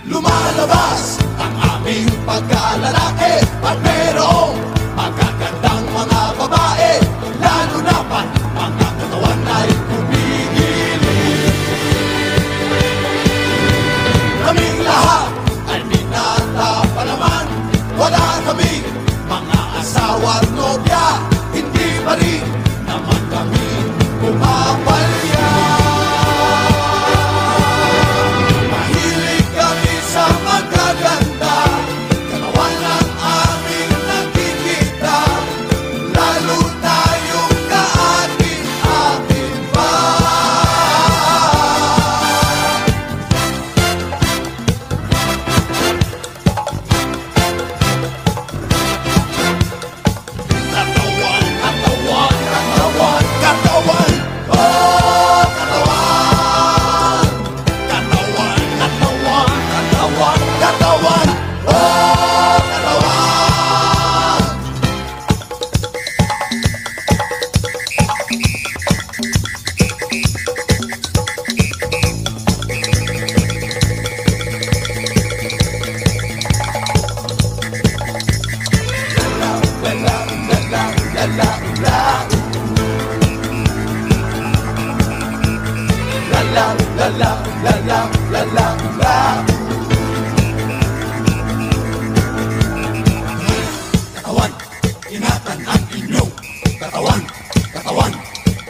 Lumalabas ang aming pagkalalaki at merong magagandang mga babae, lalo na pa mga katawan ay kumikilig. Kaming lahat ay binata pa naman, wala kaming mga asawa at nobya, hindi pa rin naman kami pumapalya. Mahilig kami sa magaganda, katawan ang aming nakikita, lalo tayong kaakin-akin pa. Katawan, katawan, katawan, katawan, oh katawan. Katawan, katawan, katawan, katawan, oh katawan. La la la la la la la la la la la. Katawan, ingatan ang inyong katawan. Katawan,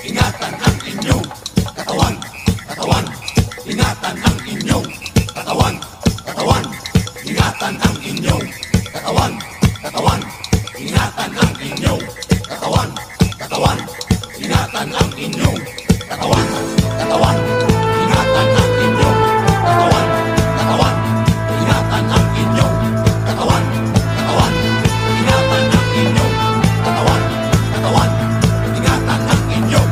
ingatan ang inyong katawan. Katawan, ingatan ang inyong katawan. Katawan, ingatan ang inyong katawan. Katawan, ingatan ang inyong katawan. Katawan, ingatan ang inyong katawan. Katawan, ingatan ang inyong katawan. Katawan, ingatan ang inyong katawan. Katawan, ingatan ang inyong katawan. Katawan, ingatan ang inyong.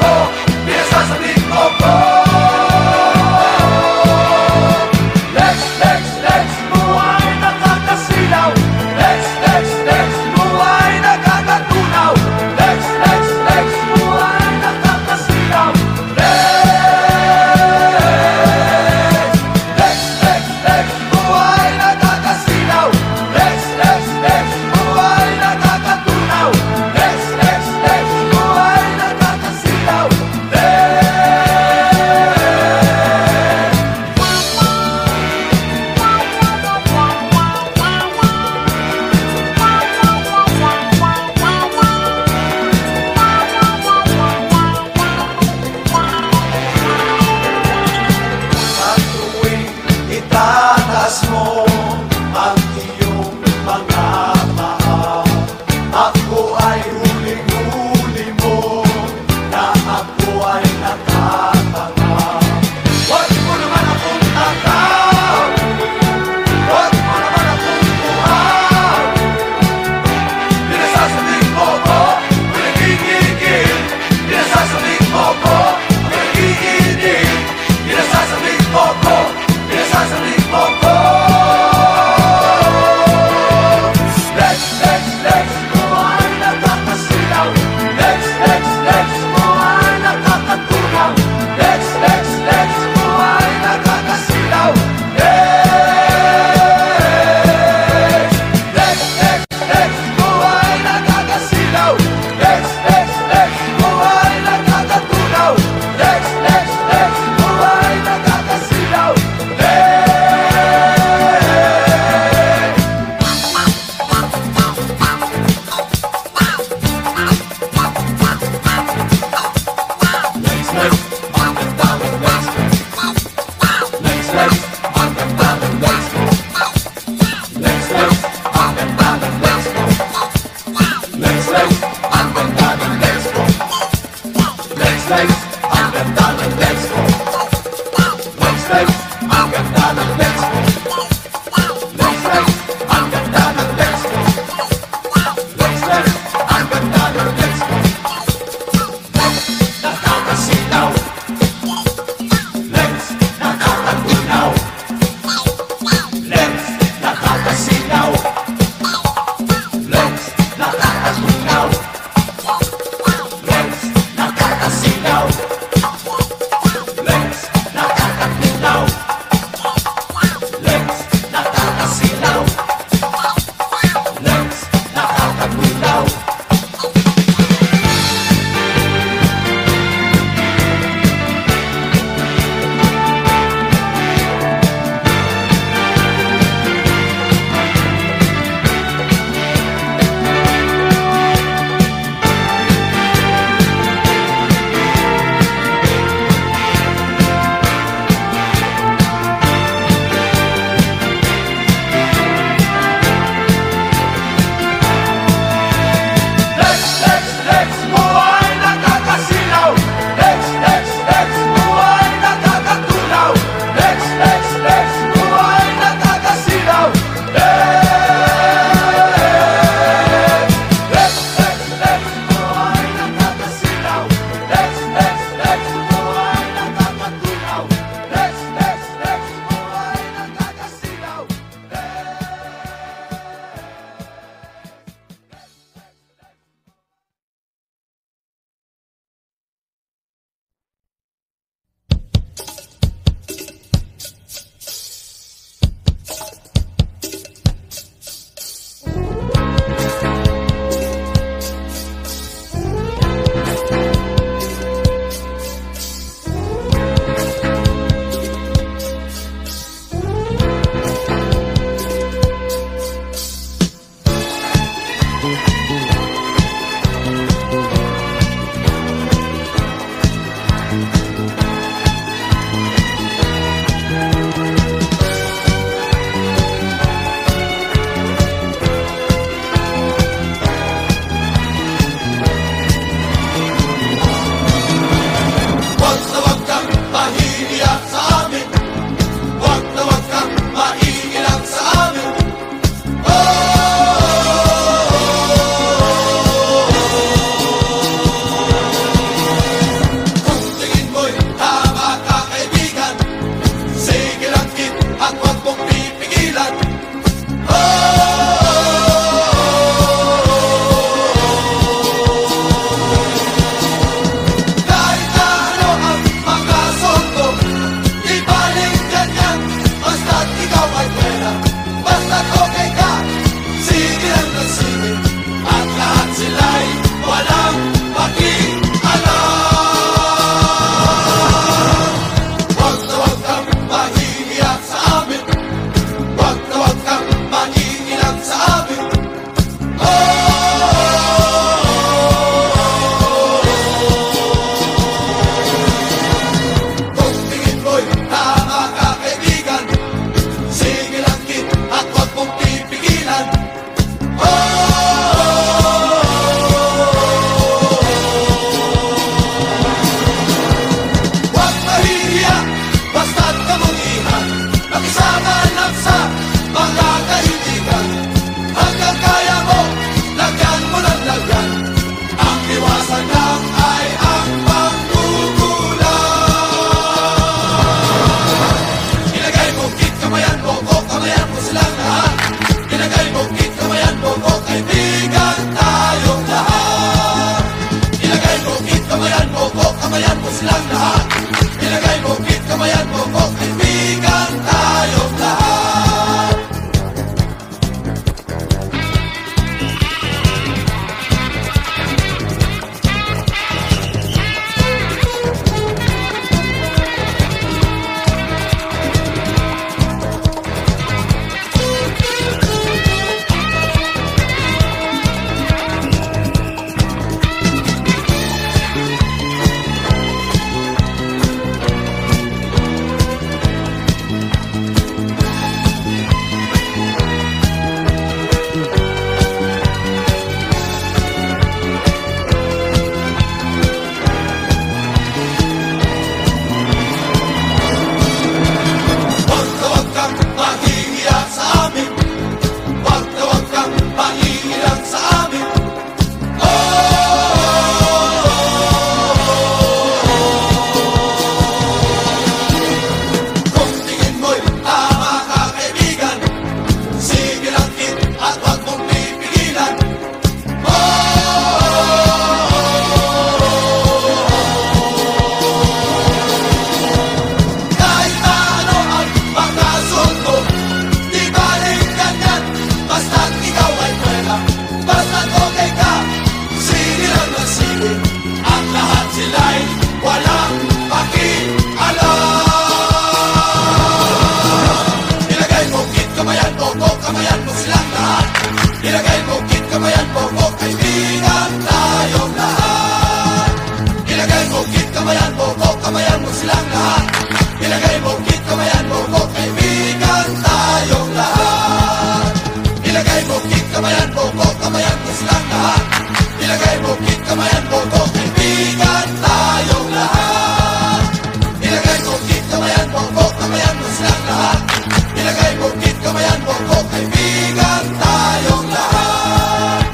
ko, pinasasabing mo ko. Lex, Lex, Lex, buhay nakakasilaw. Lex, Lex, Lex, buhay nakakatunaw. Lex, Lex, Lex, buhay nakakasilaw. Lex, Lex, Lex, buhay nakakasilaw. Lex, Lex, Lex, buhay nakakatunaw. Lex, Lex, Lex, buhay nakakasilaw. Sa tuwing itatas mo ang iyong mga paa, ako ay huling-huli mo, na ako ay nakatanga. Huwag mo naman akong takaw, huwag mo naman akong buhaw. Pinasasabing mo ko, pinagigigil. Pinasasabing mo ko, pinag-iinit. Pinasasabing mo ko, pinasasabing mo ko. Lex, Lex, Lex, buhay nakakasilaw. Lex, Lex, Lex, buhay nakakatunaw. Lex, Lex, Lex, buhay nakakasilaw. Lex, Lex, Lex, buhay nakakasilaw. Lex, Lex, Lex, buhay nakakatunaw. Lex, Lex, Lex, buhay nakakasilaw. Lex, Lex, ang ganda ng Lex ko. Lex, Lex, ang ganda ng Lex ko. Lex, Lex, ang ganda ng Lex ko. Lex, Lex, ang ganda ng Lex ko. Lex, Lex, ang ganda ng Lex ko. Lex, Lex, ang ganda ng Lex ko. Lex, Lex, ang ganda ng Lex ko. Lex, Lex, ang ganda ng Lex ko. Lex, nakakasilaw. Lex, nakakatunaw. Lex, nakakasilaw. Lex, nakakatunaw. Lex, nakakasilaw. kamayan mo silang lahat. Ilagay mo, kamayan mo ko, kaibigan tayong lahat. Ilagay mo, kamayan mo ko, kaibigan tayong lahat. Ilagay mo, kamayan mo ko, kamayan mo silang lahat. Ilagay mo, kamayan mo ko, kaibigan tayong lahat. Ilagay mo, kamayan mo ko, kamayan mo silang lahat. Ilagay mo, kamayan mo ko, kaibigan tayong lahat. Ilagay mo, kamayan mo ko, kamayan mo silang lahat. Ilagay mo, kamayan mo ko, kaibigan tayong lahat.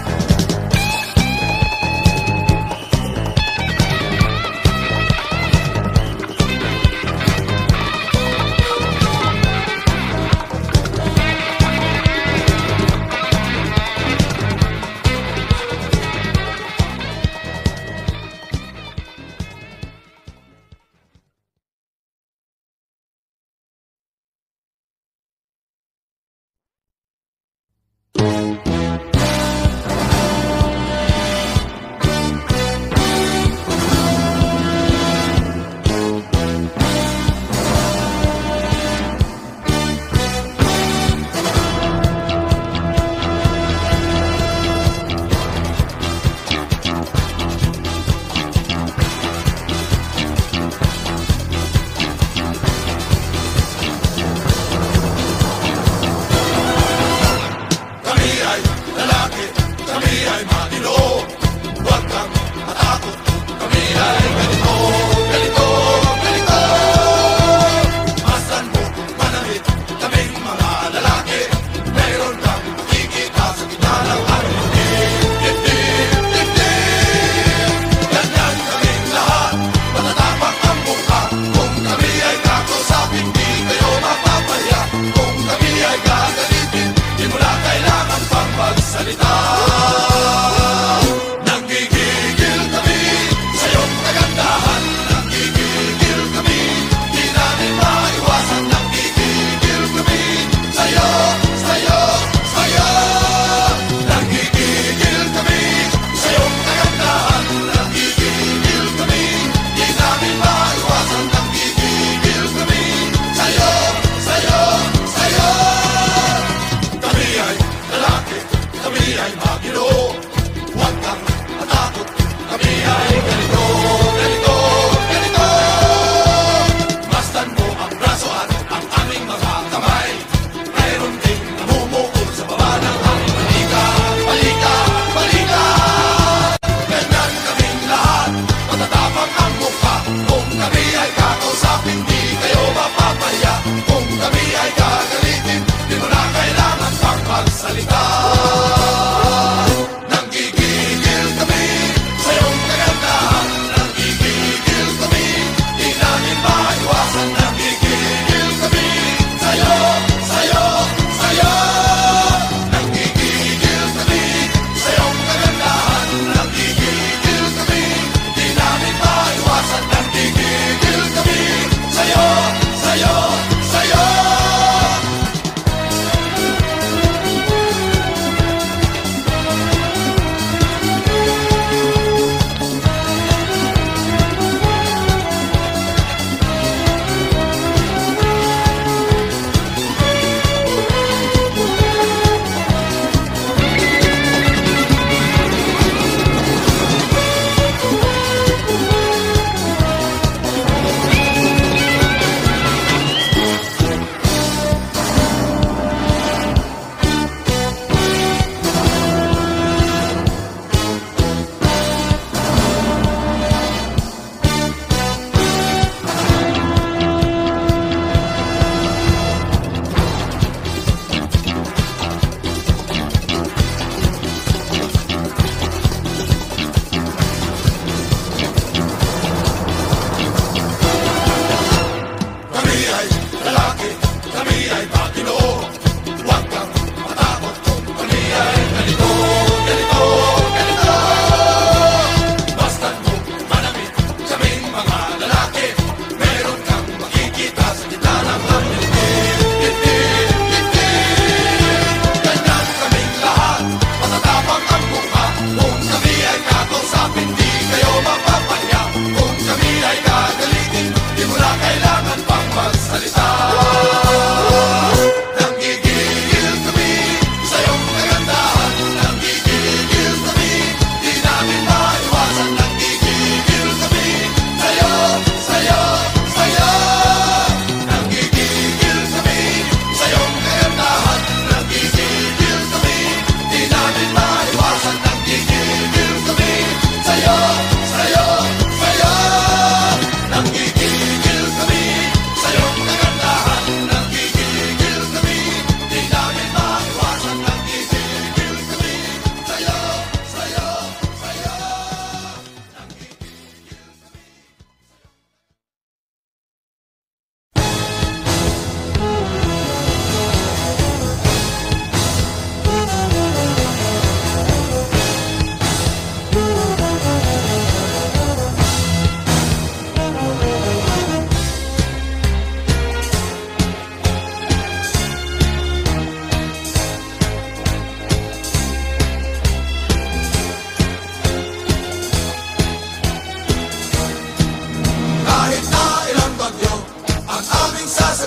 Iwasan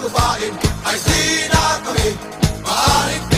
tagupain ay di na kami maaaring